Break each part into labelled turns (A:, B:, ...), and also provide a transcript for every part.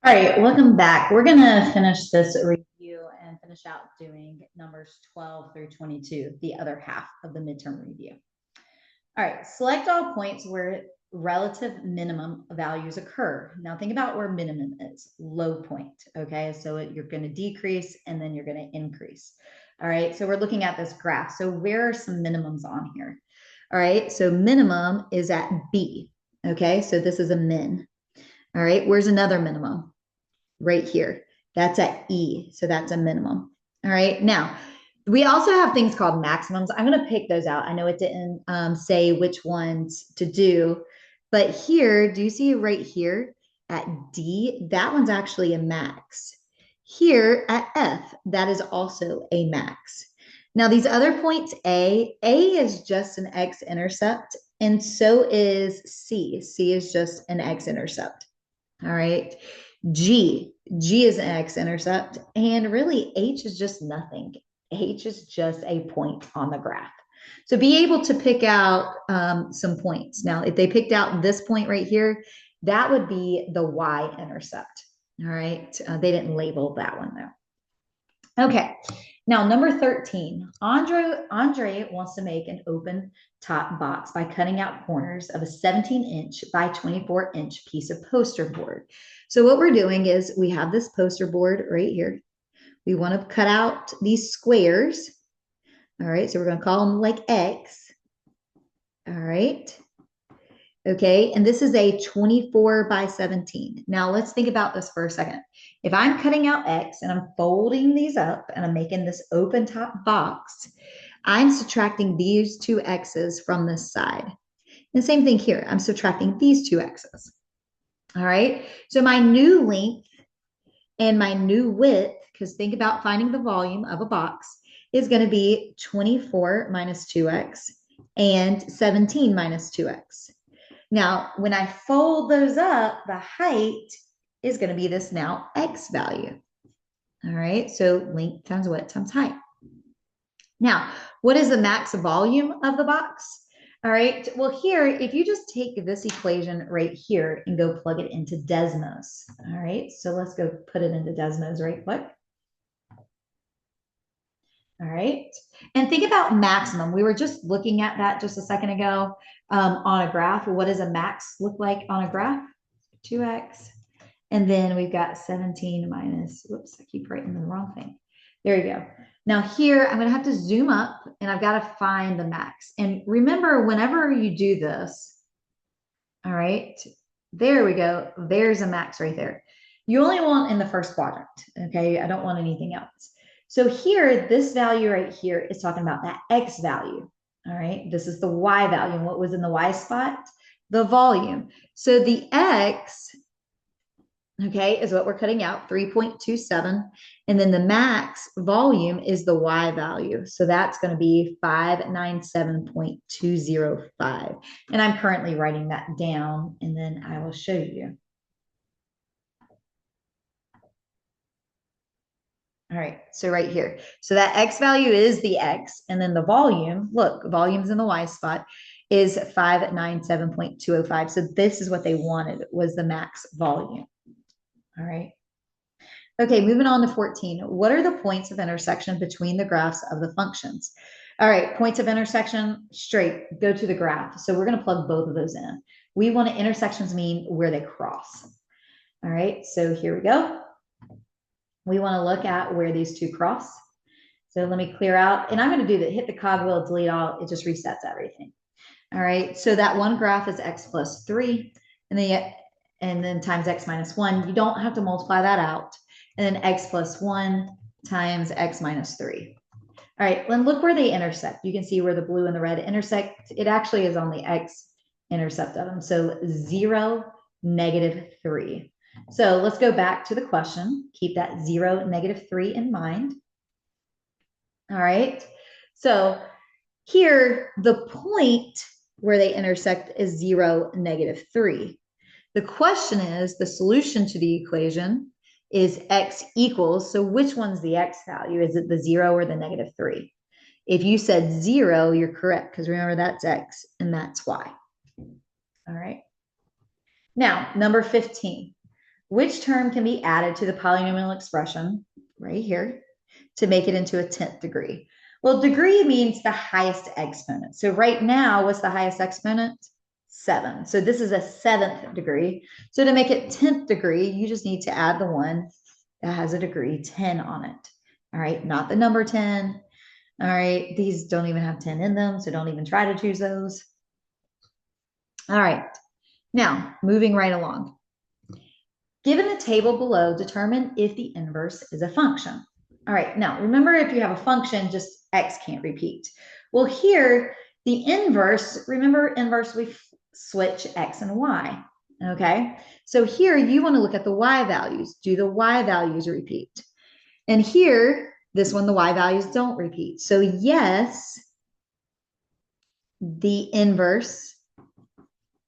A: All right, welcome back. We're going to finish this review and finish out doing numbers 12 through 22, the other half of the midterm review. All right, select all points where relative minimum values occur. Now think about where minimum is, low point, okay? So you're going to decrease and then you're going to increase. All right, so we're looking at this graph. So where are some minimums on here? All right, so minimum is at B, okay? So this is a min. All right, where's another minimum? Right here. That's at E. So that's a minimum. All right. Now, we also have things called maximums. I'm going to pick those out. I know it didn't say which ones to do, but here, do you see right here at D? That one's actually a max. Here at F, that is also a max. Now, these other points, A is just an x-intercept, and so is C. C is just an x-intercept. All right. G is an x-intercept, and really H is just nothing. H is just a point on the graph. So be able to pick out some points. Now, if they picked out this point right here, that would be the y-intercept. All right. They didn't label that one though. Okay. Now, number 13, Andre wants to make an open top box by cutting out corners of a 17-inch by 24-inch piece of poster board. So what we're doing is we have this poster board right here. We want to cut out these squares. All right, so we're going to call them like X. All right. Okay, and this is a 24 by 17. Now let's think about this for a second. If I'm cutting out X and I'm folding these up and I'm making this open top box, I'm subtracting these two X's from this side. And the same thing here, I'm subtracting these two X's. All right, so my new length and my new width, because think about finding the volume of a box, is going to be 24 minus 2X and 17 minus 2X. Now, when I fold those up, the height is going to be this now X value. All right, so length times width times height. Now, what is the max volume of the box? All right, well here, if you just take this equation right here and go plug it into Desmos. All right, so let's go put it into Desmos right quick. All right. And think about maximum. We were just looking at that just a second ago on a graph. What does a max look like on a graph? 2x. And then we've got 17 minus, whoops, I keep writing the wrong thing. There you go. Now here, I'm going to have to zoom up and I've got to find the max. And remember, whenever you do this, all right, there we go. There's a max right there. You only want in the first quadrant, okay? I don't want anything else. So here, this value right here is talking about that X value. All right, this is the Y value. And what was in the Y spot? The volume. So the X, okay, is what we're cutting out, 3.27. And then the max volume is the Y value. So that's going to be 597.205. And I'm currently writing that down, and then I will show you. All right, so right here. So that X value is the X, and then the volume, look, volume's in the Y spot, is 597.205. So this is what they wanted, was the max volume. All right. Okay, moving on to 14. What are the points of intersection between the graphs of the functions? All right, points of intersection, straight, go to the graph. So we're going to plug both of those in. We want to, intersections mean where they cross. All right, so here we go. We want to look at where these two cross. So let me clear out, and I'm going to do that, hit the cogwheel, delete all, it just resets everything. All right, so that one graph is X plus 3, and then times X minus 1. You don't have to multiply that out. And then X plus 1 times X minus 3. All right, then look where they intersect. You can see where the blue and the red intersect. It actually is on the X intercept of them. So 0, -3. So let's go back to the question. Keep that 0, -3 in mind. All right, so here the point where they intersect is 0, -3. The question is, the solution to the equation is X equals, so which one's the X value? Is it the 0 or the -3? If you said 0, you're correct, because remember that's X and that's Y. All right. Now, number 15. Which term can be added to the polynomial expression right here to make it into a 10th degree? Well, degree means the highest exponent. So right now, what's the highest exponent? 7. So this is a 7th degree. So to make it 10th degree, you just need to add the one that has a degree 10 on it. All right, not the number 10. All right, these don't even have 10 in them, so don't even try to choose those. All right, now moving right along. Given the table below, determine if the inverse is a function. All right, now remember, if you have a function, just x can't repeat. Well, here, the inverse, remember inverse, we switch x and y, okay? So here, you want to look at the y values. Do the y values repeat? And here, this one, the y values don't repeat. So yes, the inverse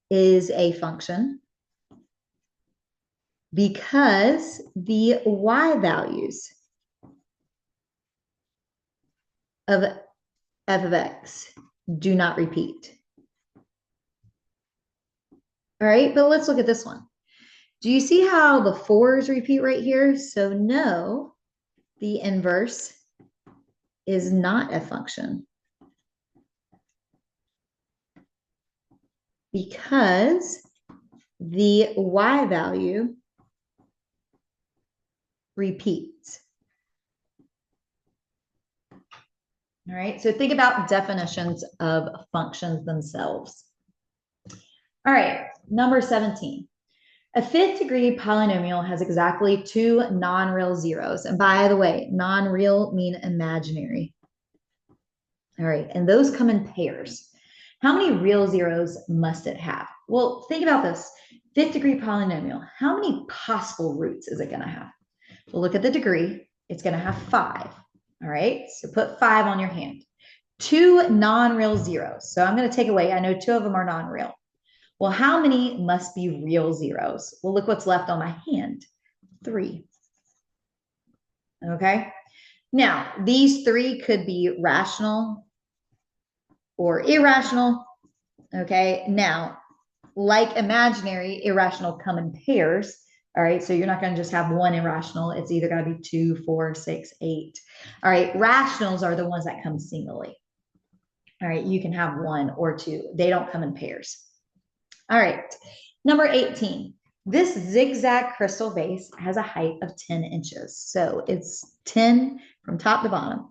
A: is a function because the y values of f of x do not repeat. All right, but let's look at this one. Do you see how the 4s repeat right here? So no, the inverse is not a function because the y value repeats. All right, so think about definitions of functions themselves. All right, number 17. A 5th degree polynomial has exactly 2 non-real zeros. And by the way, non-real mean imaginary. All right, and those come in pairs. How many real zeros must it have? Well, think about this. 5th degree polynomial, how many possible roots is it going to have? Well, look at the degree. It's going to have 5. All right, so put 5 on your hand. 2 non-real zeros. So I'm going to take away, I know 2 of them are non-real. Well, how many must be real zeros? Well, look what's left on my hand. 3. Okay. Now, these 3 could be rational or irrational. Okay. Now, like imaginary, irrational come in pairs. All right. So you're not going to just have one irrational. It's either going to be 2, 4, 6, 8. All right. Rationals are the ones that come singly. All right. You can have 1 or 2. They don't come in pairs. All right, number 18. This zigzag crystal vase has a height of 10 inches. So it's 10 from top to bottom.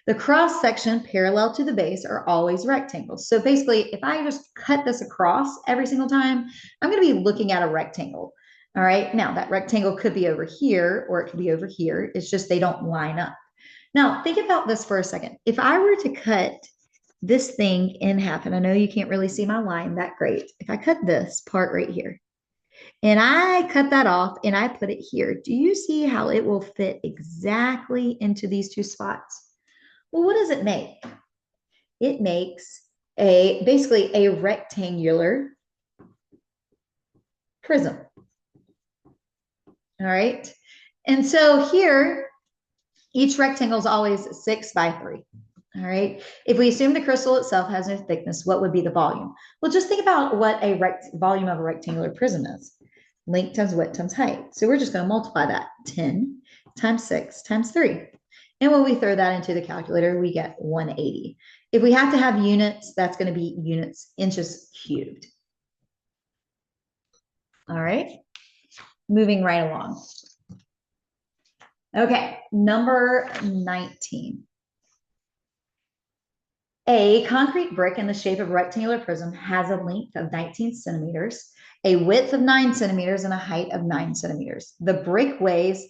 A: The cross section parallel to the base are always rectangles. So basically, if I just cut this across every single time, I'm going to be looking at a rectangle. All right, now that rectangle could be over here or it could be over here. It's just they don't line up. Now, think about this for a second. If I were to cut this thing in half, and I know you can't really see my line that great. If I cut this part right here and I cut that off and I put it here, do you see how it will fit exactly into these 2 spots? Well, what does it make? It makes basically a rectangular prism. All right. And so here, each rectangle is always 6 by 3. All right. If we assume the crystal itself has no thickness, what would be the volume? Well, just think about what a volume of a rectangular prism is. Length times width times height. So we're just going to multiply that. 10 times 6 times 3. And when we throw that into the calculator, we get 180. If we have to have units, that's going to be units, inches cubed. All right. Moving right along. Okay, number 19. A concrete brick in the shape of a rectangular prism has a length of 19 centimeters, a width of 9 centimeters, and a height of 9 centimeters. The brick weighs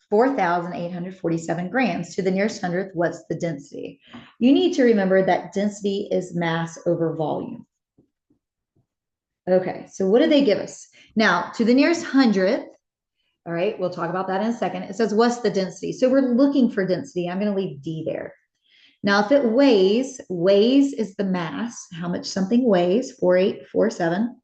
A: 4,847 grams. To the nearest hundredth, what's the density? You need to remember that density is mass over volume. Okay, so what did they give us? Now, to the nearest hundredth, all right, we'll talk about that in a second. It says, what's the density? So we're looking for density. I'm going to leave D there. Now, if it weighs is the mass, how much something weighs, 4,847.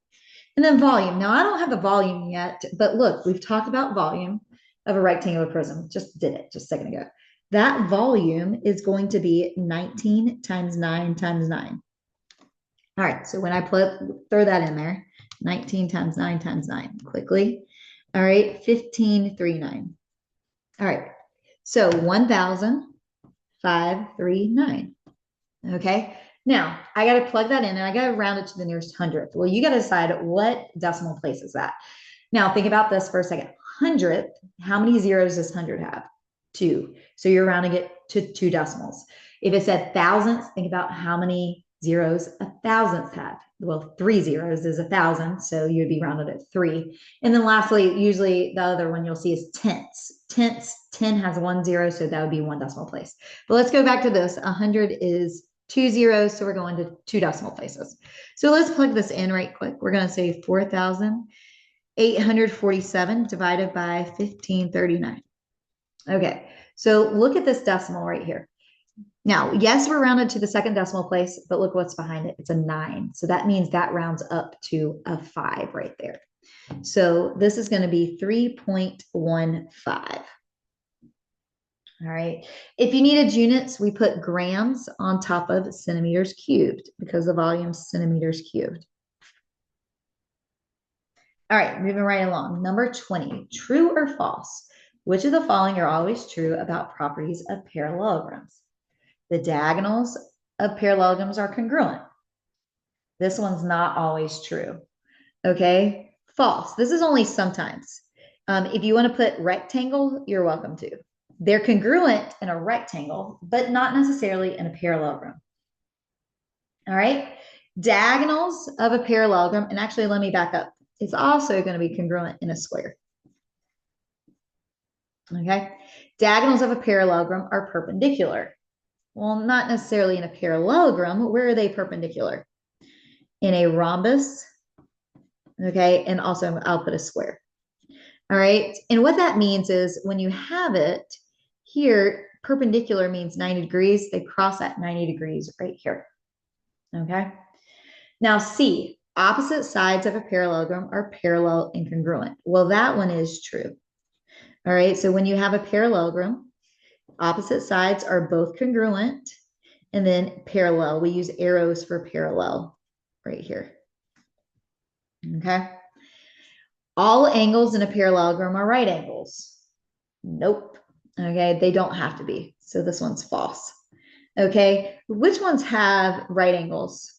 A: And then volume. Now, I don't have the volume yet, but look, we've talked about volume of a rectangular prism. Just did it just a second ago. That volume is going to be 19 times 9 times 9. All right, so when I throw that in there, 19 times 9 times 9, quickly. All right, 1539. All right, so 1,539. Okay, now I got to plug that in and I got to round it to the nearest hundredth. Well, you got to decide what decimal place is that. Now think about this for a second. Hundredth, how many zeros does 100 have? Two. So you're rounding it to two decimals. If it said thousandths, think about how many zeros a thousandth had. Well, three zeros is 1,000, so you'd be rounded at three. And then lastly, usually the other one you'll see is tenths. Tenths, 10 has 1 0, so that would be one decimal place. But let's go back to this. 100 is 2 zeros, so we're going to two decimal places. So let's plug this in right quick. We're going to say 4,847 divided by 1539. Okay, so look at this decimal right here. Now, yes, we're rounded to the second decimal place, but look what's behind it. It's a 9. So that means that rounds up to a 5 right there. So this is going to be 3.15. All right. If you needed units, we put grams on top of centimeters cubed because the volume is centimeters cubed. All right, moving right along. Number 20, true or false? Which of the following are always true about properties of parallelograms? The diagonals of parallelograms are congruent. This one's not always true. Okay, false. This is only sometimes. If you want to put rectangle, you're welcome to. They're congruent in a rectangle, but not necessarily in a parallelogram. All right, diagonals of a parallelogram, and actually let me back up. It's also going to be congruent in a square. Okay, diagonals of a parallelogram are perpendicular. Well, not necessarily in a parallelogram. Where are they perpendicular? In a rhombus, okay, and also I'll put a square. All right, and what that means is when you have it here, perpendicular means 90 degrees. They cross at 90 degrees right here. Okay, now C, opposite sides of a parallelogram are parallel and congruent. Well, that one is true. All right, so when you have a parallelogram, opposite sides are both congruent and then parallel. We use arrows for parallel right here. Okay. All angles in a parallelogram are right angles. Nope. Okay, they don't have to be. So this one's false. Okay, which ones have right angles?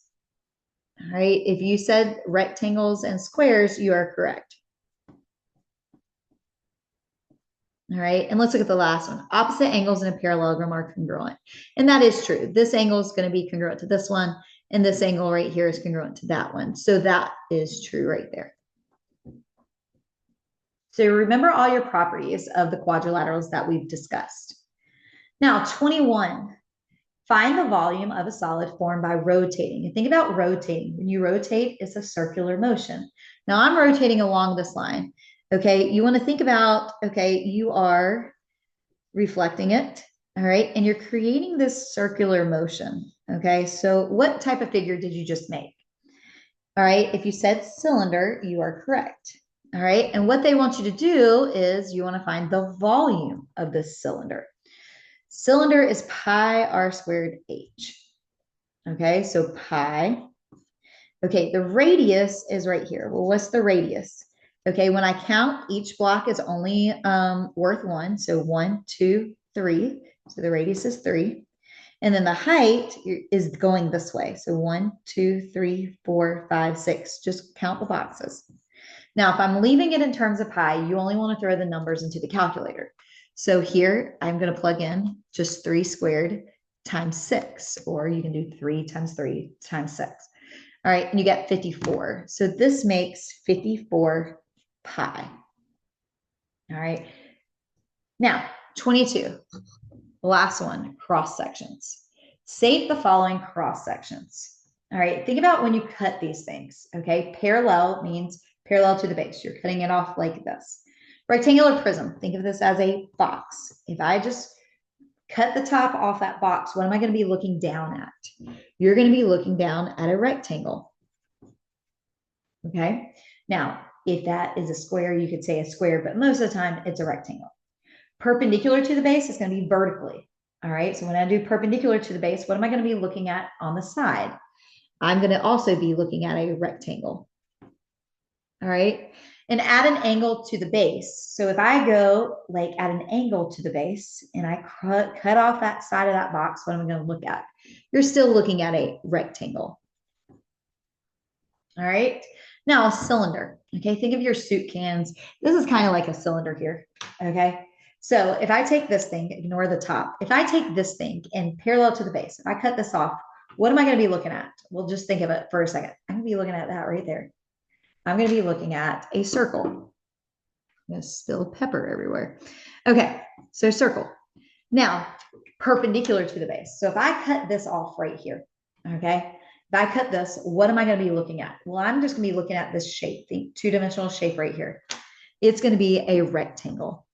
A: All right, if you said rectangles and squares, you are correct. All right, and let's look at the last one. Opposite angles in a parallelogram are congruent. And that is true. This angle is going to be congruent to this one, and this angle right here is congruent to that one. So that is true right there. So remember all your properties of the quadrilaterals that we've discussed. Now, 21, find the volume of a solid formed by rotating. And think about rotating. When you rotate, it's a circular motion. Now, I'm rotating along this line. Okay, you want to think about, okay, you are reflecting it, all right, and you're creating this circular motion. Okay, so what type of figure did you just make? All right, if you said cylinder, you are correct. All right, and what they want you to do is you want to find the volume of this cylinder. Cylinder is pi r squared h. Okay, so pi. Okay, the radius is right here. Well, what's the radius? Okay, when I count, each block is only worth 1. So 1, 2, 3. So the radius is 3. And then the height is going this way. So 1, 2, 3, 4, 5, 6. Just count the boxes. Now, if I'm leaving it in terms of pi, you only want to throw the numbers into the calculator. So here, I'm going to plug in just 3 squared times 6, or you can do 3 times 3 times 6. All right, and you get 54. So this makes 54 pi. All right. Now, 22. Last one, cross sections. State the following cross sections. All right, think about when you cut these things. Okay, parallel means parallel to the base. You're cutting it off like this. Rectangular prism, think of this as a box. If I just cut the top off that box, what am I going to be looking down at? You're going to be looking down at a rectangle. Okay, now if that is a square, you could say a square, but most of the time it's a rectangle. Perpendicular to the base is going to be vertically. All right, so when I do perpendicular to the base, what am I going to be looking at on the side? I'm going to also be looking at a rectangle. All right, and add an angle to the base. So if I go like at an angle to the base and I cut off that side of that box, what am I going to look at? You're still looking at a rectangle. All right. Now a cylinder. Okay. Think of your soup cans. This is kind of like a cylinder here. Okay. So if I take this thing, ignore the top. If I take this thing and parallel to the base, if I cut this off, what am I going to be looking at? We'll just think of it for a second. I'm going to be looking at that right there. I'm going to be looking at a circle. I'm going to spill pepper everywhere. Okay. So circle. Now, perpendicular to the base. So if I cut this off right here, okay, if I cut this, what am I going to be looking at? Well, I'm just going to be looking at this shape, the two-dimensional shape right here. It's going to be a rectangle.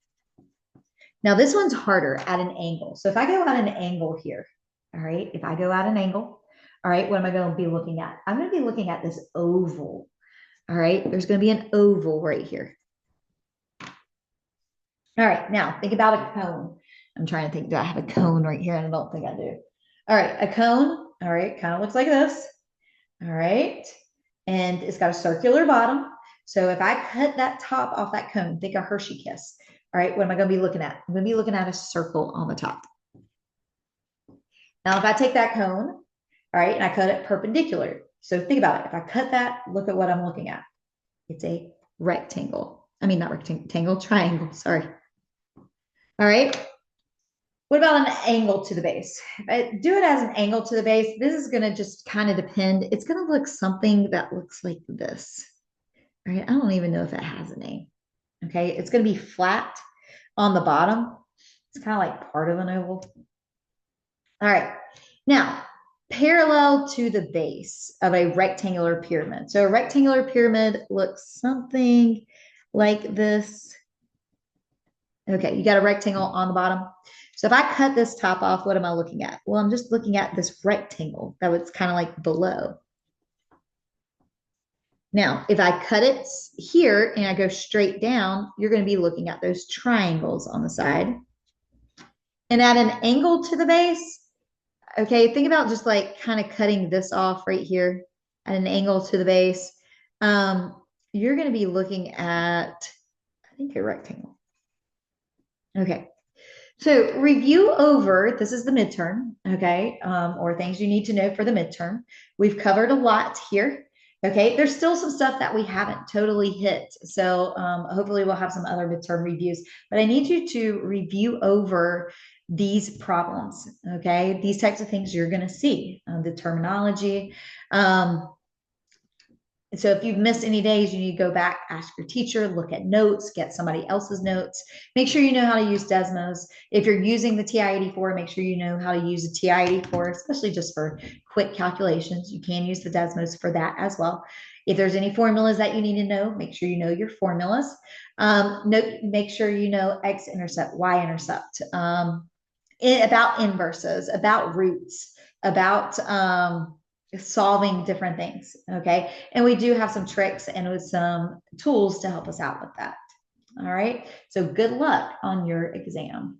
A: Now, this one's harder at an angle. So if I go at an angle here, all right, if I go at an angle, all right, what am I going to be looking at? I'm going to be looking at this oval. All right, there's going to be an oval right here. All right, now think about a cone. I'm trying to think, do I have a cone right here? And I don't think I do. All right, a cone, all right, kind of looks like this. All right, and it's got a circular bottom. So if I cut that top off that cone, think a Hershey kiss. All right, what am I going to be looking at? I'm going to be looking at a circle on the top. Now, if I take that cone, all right, and I cut it perpendicular. So think about it. If I cut that, look at what I'm looking at. It's a rectangle. I mean, not rectangle, triangle, sorry. All right. What about an angle to the base? If I do it as an angle to the base, this is going to just kind of depend. It's going to look something that looks like this. All right. I don't even know if it has a name. Okay. It's going to be flat on the bottom. It's kind of like part of an oval. All right. Now, parallel to the base of a rectangular pyramid. So a rectangular pyramid looks something like this. Okay, you got a rectangle on the bottom. So if I cut this top off, what am I looking at? Well, I'm just looking at this rectangle that was kind of like below. Now, if I cut it here and I go straight down, you're going to be looking at those triangles on the side. And at an angle to the base, okay, think about just like kind of cutting this off right here at an angle to the base. You're going to be looking at, I think, a rectangle. Okay. So review over, this is the midterm, okay, or things you need to know for the midterm. We've covered a lot here, okay. There's still some stuff that we haven't totally hit. So hopefully we'll have some other midterm reviews, but I need you to review over these problems, okay. These types of things you're going to see, the terminology. So if you've missed any days, you need to go back, ask your teacher, look at notes, get somebody else's notes. Make sure you know how to use Desmos. If you're using the TI-84, make sure you know how to use the TI-84, especially just for quick calculations. You can use the Desmos for that as well. If there's any formulas that you need to know, make sure you know your formulas. Make sure you know x-intercept, y-intercept, about inverses, about roots, about solving different things. Okay. And we do have some tricks and with some tools to help us out with that. All right. So good luck on your exam.